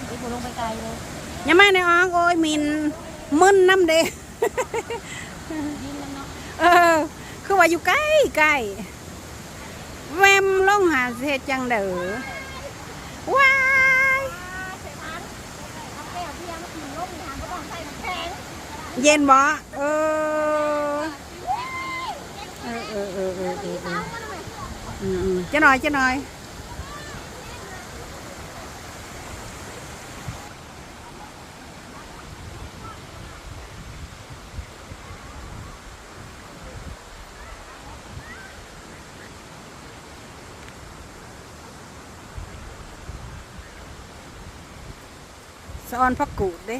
ไอ้กูลงไปไกลเลยยังไม่ในอ้องโอ้ยมินมึนน้ำเด้ ยินแล้วเนาะคือว่าอยู่ใกล้ใกล้แวมลงหาเศษจังเด้อว้ายเย็นบ่จะหน่อยจะหน่อยสะออนพักกูดเด้